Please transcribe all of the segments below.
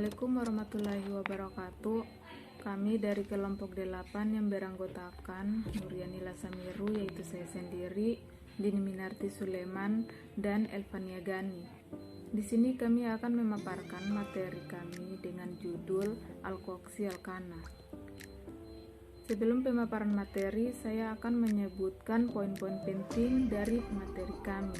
Assalamualaikum warahmatullahi wabarakatuh. Kami dari kelompok 8 yang beranggotakan Nuriani Lasamiru, yaitu saya sendiri, Dini Minarti Suleman, dan Elvania Gani. Di sini kami akan memaparkan materi kami dengan judul Alkoksi Alkana. Sebelum pemaparan materi, saya akan menyebutkan poin-poin penting dari materi kami,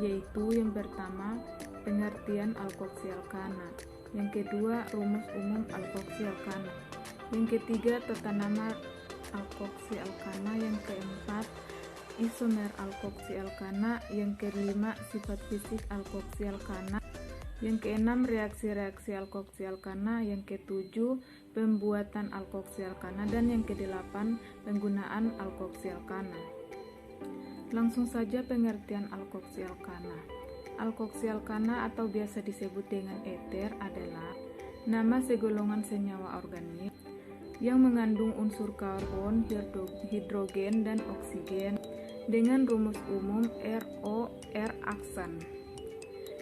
yaitu yang pertama, pengertian alkoksi alkana. Yang kedua, rumus umum alkoksi alkana. Yang ketiga, tata nama alkoksi alkana. Yang keempat, isomer alkoksi alkana. Yang kelima, sifat fisik alkoksi alkana. Yang keenam, reaksi-reaksi alkoksi alkana. Yang ketujuh, pembuatan alkoksi alkana. Dan yang kedelapan, penggunaan alkoksi alkana. Langsung saja pengertian alkoksi alkana. Alkoksi alkana atau biasa disebut dengan eter adalah nama segolongan senyawa organik yang mengandung unsur karbon, hidrogen, dan oksigen dengan rumus umum RO,R aksan.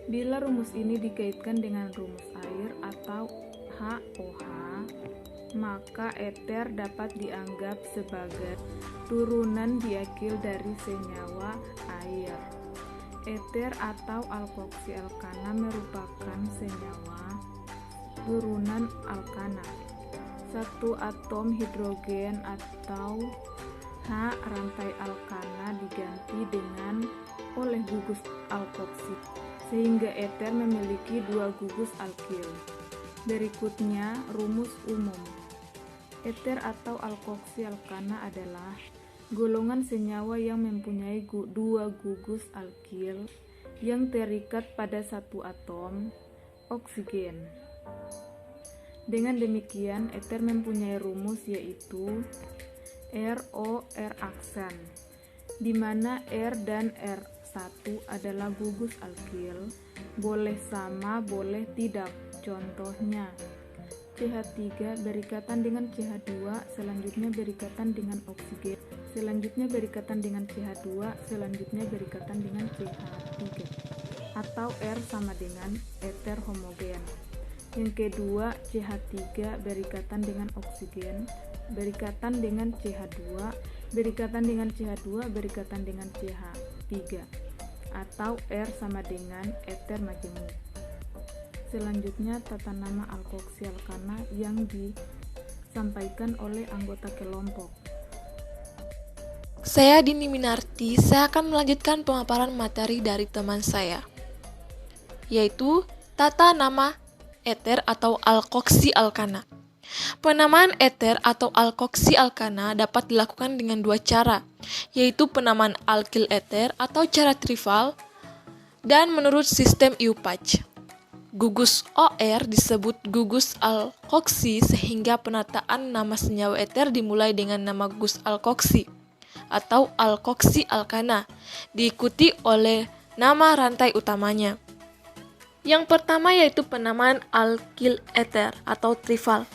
Bila rumus ini dikaitkan dengan rumus air atau HOH, maka eter dapat dianggap sebagai turunan diakil dari senyawa air. Eter atau alkoksi alkana merupakan senyawa turunan alkana. Satu atom hidrogen atau H rantai alkana diganti dengan oleh gugus alkoksi, sehingga eter memiliki dua gugus alkil. Berikutnya, rumus umum. Eter atau alkoksi alkana adalah golongan senyawa yang mempunyai dua gugus alkil yang terikat pada satu atom oksigen. Dengan demikian, eter mempunyai rumus yaitu RO,R aksan, di mana R dan R1 adalah gugus alkil, boleh sama, boleh tidak. Contohnya, CH3 berikatan dengan CH2, selanjutnya berikatan dengan oksigen, selanjutnya berikatan dengan CH2, selanjutnya berikatan dengan CH3, atau R sama dengan eter homogen. Yang kedua, CH3 berikatan dengan oksigen, berikatan dengan CH2, berikatan dengan CH2, berikatan dengan CH3, atau R sama dengan eter majemuk. Selanjutnya, tata nama alkoksi alkana yang disampaikan oleh anggota kelompok. Saya Dini Minarti, saya akan melanjutkan pemaparan materi dari teman saya, yaitu tata nama eter atau alkoksi alkana. Penamaan eter atau alkoksi alkana dapat dilakukan dengan dua cara, yaitu penamaan alkil eter atau cara trivial dan menurut sistem IUPAC. Gugus OR disebut gugus alkoksi sehingga penataan nama senyawa eter dimulai dengan nama gugus alkoksi atau alkoksi alkana, diikuti oleh nama rantai utamanya. Yang pertama yaitu penamaan alkil eter atau trivial.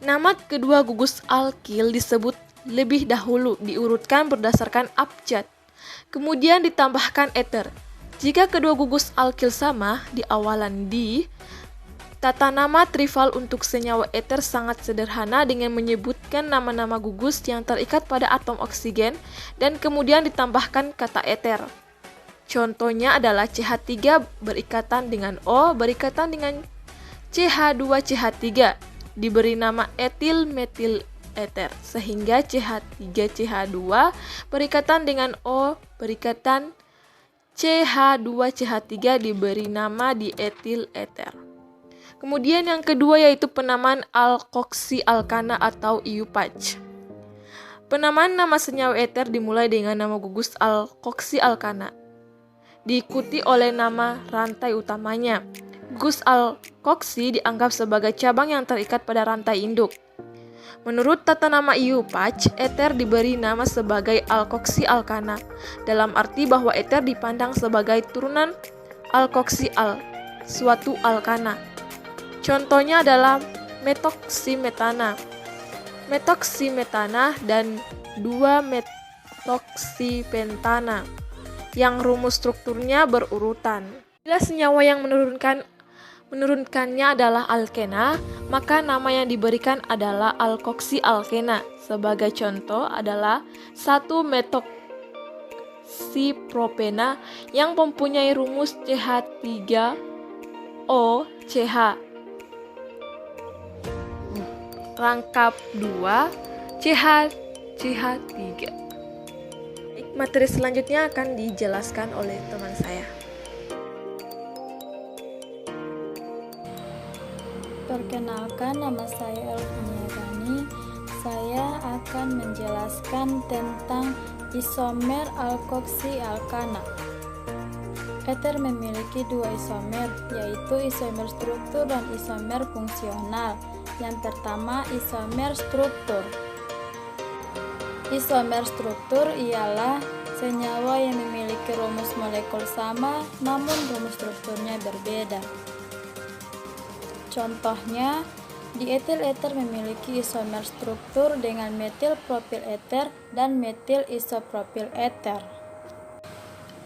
Nama kedua gugus alkil disebut lebih dahulu, diurutkan berdasarkan abjad, kemudian ditambahkan eter. Jika kedua gugus alkil sama di awalan di, tata nama trivial untuk senyawa eter sangat sederhana dengan menyebutkan nama-nama gugus yang terikat pada atom oksigen dan kemudian ditambahkan kata eter. Contohnya adalah CH3 berikatan dengan O berikatan dengan CH2CH3 diberi nama etil metil eter, sehingga CH3CH2 berikatan dengan O berikatan CH2CH3 diberi nama dietil eter. Kemudian yang kedua yaitu penamaan alkoksi alkana atau IUPAC. Penamaan nama senyawa eter dimulai dengan nama gugus alkoksi alkana, diikuti oleh nama rantai utamanya. Gugus alkoksi dianggap sebagai cabang yang terikat pada rantai induk. Menurut tata nama IUPAC, eter diberi nama sebagai alkoksi alkana, dalam arti bahwa eter dipandang sebagai turunan alkoksi suatu alkana. Contohnya adalah metoksimetana, metoksimetana, dan 2-metoksipentana, yang rumus strukturnya berurutan. Bila senyawa yang menurunkan menurunkannya adalah alkena, maka nama yang diberikan adalah alkoksi alkena. Sebagai contoh adalah 1-metoksipropena yang mempunyai rumus CH3OCH. Rangkap 2 CH3. Materi selanjutnya akan dijelaskan oleh teman saya. Perkenalkan, nama saya Elvania Gani. Saya akan menjelaskan tentang isomer alkoksi alkana. Eter memiliki dua isomer, yaitu isomer struktur dan isomer fungsional. Yang pertama, isomer struktur. Isomer struktur ialah senyawa yang memiliki rumus molekul sama, namun rumus strukturnya berbeda. Contohnya, dietil eter memiliki isomer struktur dengan metil propil eter dan metil isopropil eter.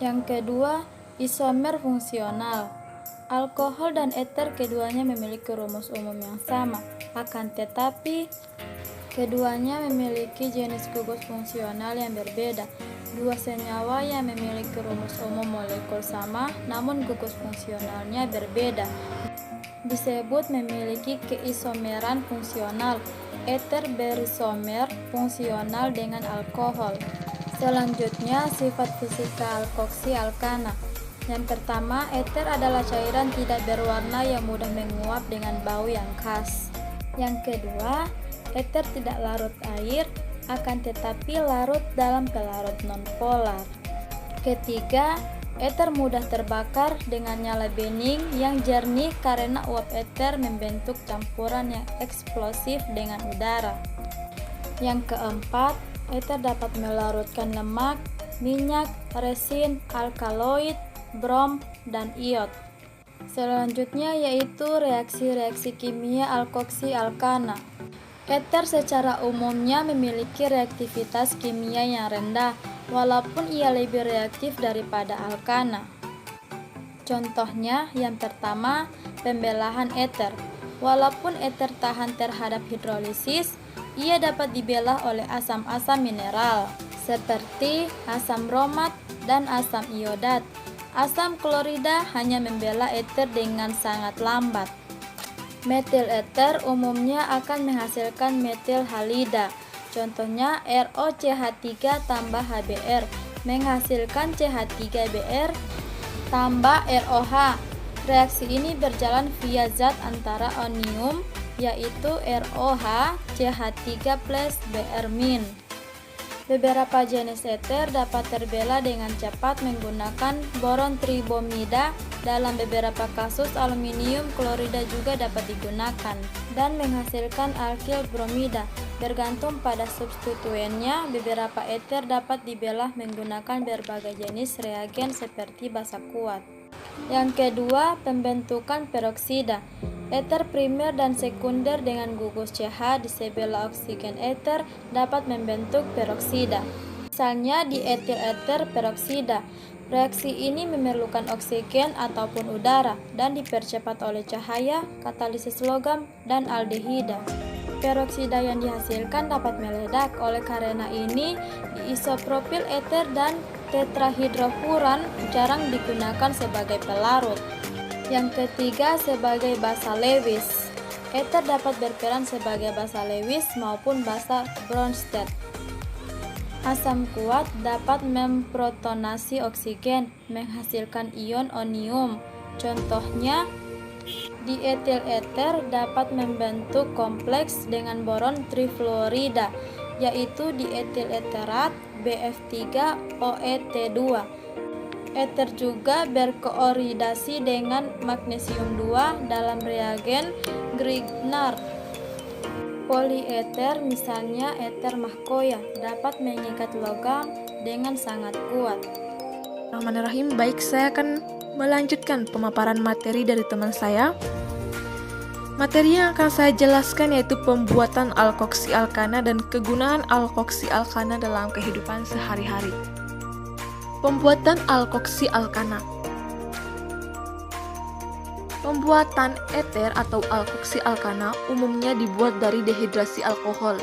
Yang kedua, isomer fungsional. Alkohol dan eter keduanya memiliki rumus umum yang sama, akan tetapi keduanya memiliki jenis gugus fungsional yang berbeda. Dua senyawa yang memiliki rumus umum molekul sama, namun gugus fungsionalnya berbeda, disebut memiliki keisomeran fungsional. Eter berisomer fungsional dengan alkohol. Selanjutnya, sifat fisika alkoksi alkana. Yang pertama, eter adalah cairan tidak berwarna yang mudah menguap dengan bau yang khas. Yang kedua, eter tidak larut air, akan tetapi larut dalam pelarut nonpolar. Ketiga, eter mudah terbakar dengan nyala bening yang jernih karena uap eter membentuk campuran yang eksplosif dengan udara. Yang keempat, eter dapat melarutkan lemak, minyak, resin, alkaloid, brom, dan iod. Selanjutnya yaitu reaksi-reaksi kimia alkoksi alkana. Eter secara umumnya memiliki reaktivitas kimia yang rendah, walaupun ia lebih reaktif daripada alkana. Contohnya, yang pertama, pembelahan eter. Walaupun eter tahan terhadap hidrolisis, ia dapat dibelah oleh asam-asam mineral, seperti asam bromat dan asam iodat. Asam klorida hanya membela eter dengan sangat lambat. Metil eter umumnya akan menghasilkan metil halida. Contohnya ROCH3 tambah HBr menghasilkan CH3Br tambah ROH. Reaksi ini berjalan via zat antara onium, yaitu ROH CH3 plus Br-. Beberapa jenis eter dapat terbela dengan cepat menggunakan boron tribomida. Dalam beberapa kasus aluminium klorida juga dapat digunakan dan menghasilkan alkil bromida. Bergantung pada substituennya, beberapa eter dapat dibelah menggunakan berbagai jenis reagen seperti basa kuat. Yang kedua, pembentukan peroksida. Eter primer dan sekunder dengan gugus CH disebela oksigen eter dapat membentuk peroksida. Misalnya di etil eter peroksida. Reaksi ini memerlukan oksigen ataupun udara dan dipercepat oleh cahaya, katalisis logam, dan aldehida. Peroksida yang dihasilkan dapat meledak, oleh karena ini diisopropil eter dan tetrahidrofuran jarang digunakan sebagai pelarut. Yang ketiga, sebagai basa Lewis. Eter dapat berperan sebagai basa Lewis maupun basa Bronsted. Asam kuat dapat memprotonasi oksigen, menghasilkan ion onium. Contohnya, dietil eter dapat membentuk kompleks dengan boron trifluorida, yaitu dietil eterat BF3OET2. Eter juga berkooridasi dengan magnesium 2 dalam reagen Grignard. Polieter, misalnya eter mahkoya, dapat mengikat logam dengan sangat kuat. Bismillahirrahmanirrahim. Baik, saya akan melanjutkan pemaparan materi dari teman saya. Materi yang akan saya jelaskan yaitu pembuatan alkoksi alkana dan kegunaan alkoksi alkana dalam kehidupan sehari-hari. Pembuatan alkoksi alkana. Pembuatan eter atau alkoksi alkana umumnya dibuat dari dehidrasi alkohol.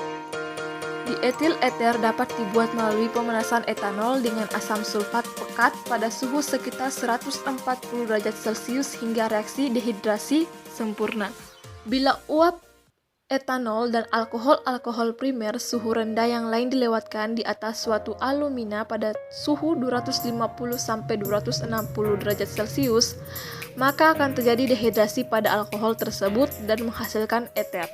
Dietil eter dapat dibuat melalui pemanasan etanol dengan asam sulfat pekat pada suhu sekitar 140 derajat Celcius hingga reaksi dehidrasi sempurna. Bila uap etanol dan alkohol primer suhu rendah yang lain dilewatkan di atas suatu alumina pada suhu 250-260 derajat Celcius, maka akan terjadi dehidrasi pada alkohol tersebut dan menghasilkan eter.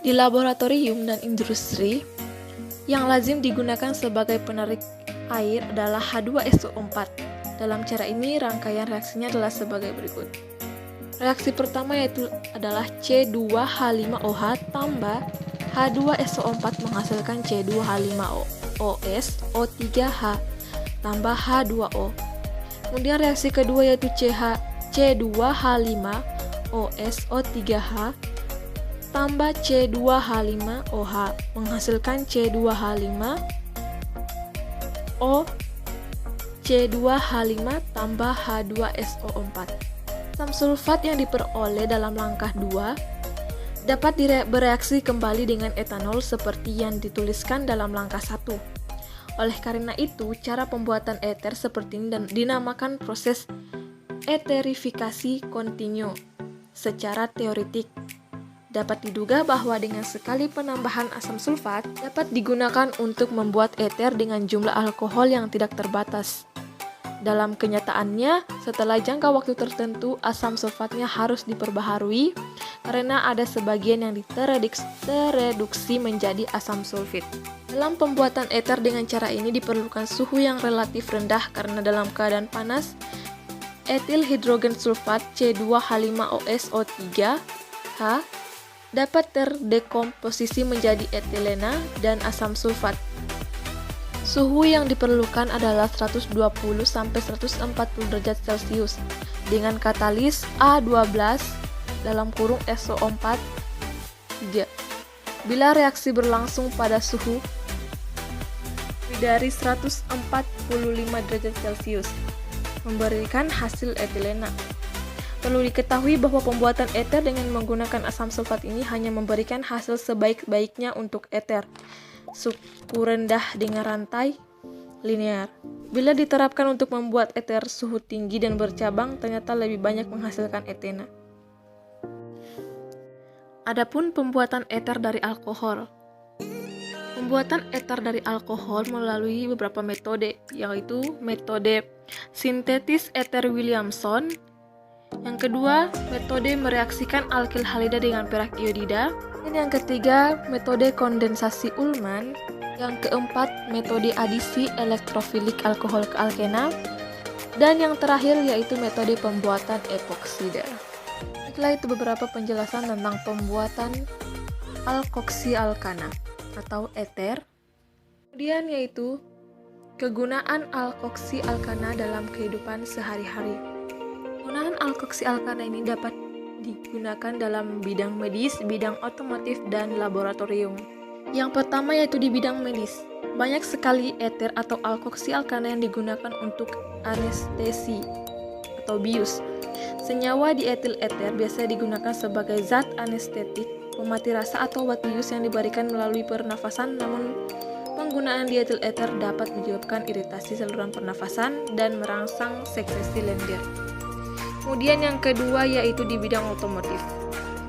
Di laboratorium dan industri, yang lazim digunakan sebagai penarik air adalah H2SO4. Dalam cara ini, rangkaian reaksinya adalah sebagai berikut. Reaksi pertama yaitu adalah C2H5OH tambah H2SO4 menghasilkan C2H5OS O3H tambah H2O. Kemudian reaksi kedua yaitu C2H5OS O3H tambah C2H5OH menghasilkan C2H5O C2H5 tambah H2SO4. Asam sulfat yang diperoleh dalam langkah 2 dapat bereaksi kembali dengan etanol seperti yang dituliskan dalam langkah 1. Oleh karena itu, cara pembuatan eter seperti ini dinamakan proses eterifikasi kontinu. Secara teoretik, dapat diduga bahwa dengan sekali penambahan asam sulfat dapat digunakan untuk membuat eter dengan jumlah alkohol yang tidak terbatas. Dalam kenyataannya, setelah jangka waktu tertentu, asam sulfatnya harus diperbaharui karena ada sebagian yang tereduksi menjadi asam sulfit. Dalam pembuatan eter dengan cara ini diperlukan suhu yang relatif rendah karena dalam keadaan panas, etil hidrogen sulfat C2H5OSO3H dapat terdekomposisi menjadi etilena dan asam sulfat. Suhu yang diperlukan adalah 120-140 derajat Celcius dengan katalis A12 SO4 3. Bila reaksi berlangsung pada suhu dari 145 derajat Celcius, memberikan hasil etilena. Perlu diketahui bahwa pembuatan eter dengan menggunakan asam sulfat ini hanya memberikan hasil sebaik-baiknya untuk eter. Suhu rendah dengan rantai linear. Bila diterapkan untuk membuat eter suhu tinggi dan bercabang, ternyata lebih banyak menghasilkan etena. Adapun pembuatan eter dari alkohol. Pembuatan eter dari alkohol melalui beberapa metode, yaitu metode sintetis eter Williamson. Yang kedua, metode mereaksikan alkil halida dengan perak iodida. Dan yang ketiga, metode kondensasi Ullmann. Yang keempat, metode adisi elektrofilik alkohol ke alkena. Dan yang terakhir yaitu metode pembuatan epoksida. Setelah itu beberapa penjelasan tentang pembuatan alkoksi alkana atau eter. Kemudian yaitu kegunaan alkoksi alkana dalam kehidupan sehari-hari. Penggunaan alkoksi alkana ini dapat digunakan dalam bidang medis, bidang otomotif, dan laboratorium. Yang pertama yaitu di bidang medis. Banyak sekali eter atau alkoksi alkana yang digunakan untuk anestesi atau bius. Senyawa di etil eter biasa digunakan sebagai zat anestetik, pemati rasa atau obat bius yang diberikan melalui pernafasan, namun penggunaan di etil eter dapat menyebabkan iritasi saluran pernafasan dan merangsang sekresi lendir. Kemudian yang kedua yaitu di bidang otomotif.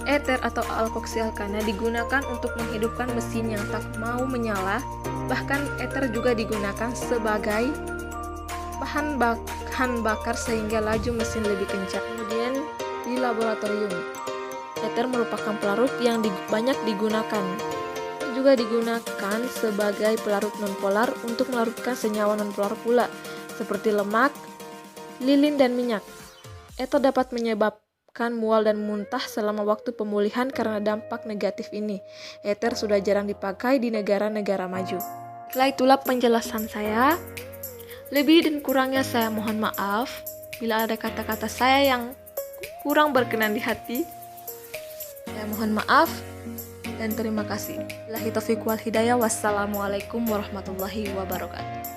Eter atau alkoksi alkana digunakan untuk menghidupkan mesin yang tak mau menyala. Bahkan eter juga digunakan sebagai bahan bakar sehingga laju mesin lebih kencang. Kemudian di laboratorium, eter merupakan pelarut yang banyak digunakan. Juga digunakan sebagai pelarut nonpolar untuk melarutkan senyawa nonpolar pula, seperti lemak, lilin, dan minyak. Eter dapat menyebabkan mual dan muntah selama waktu pemulihan karena dampak negatif ini. Eter sudah jarang dipakai di negara-negara maju. Setelah itulah penjelasan saya. Lebih dan kurangnya saya mohon maaf. Bila ada kata-kata saya yang kurang berkenan di hati, saya mohon maaf dan terima kasih. Billahi taufiq wal hidayah. Wassalamualaikum warahmatullahi wabarakatuh.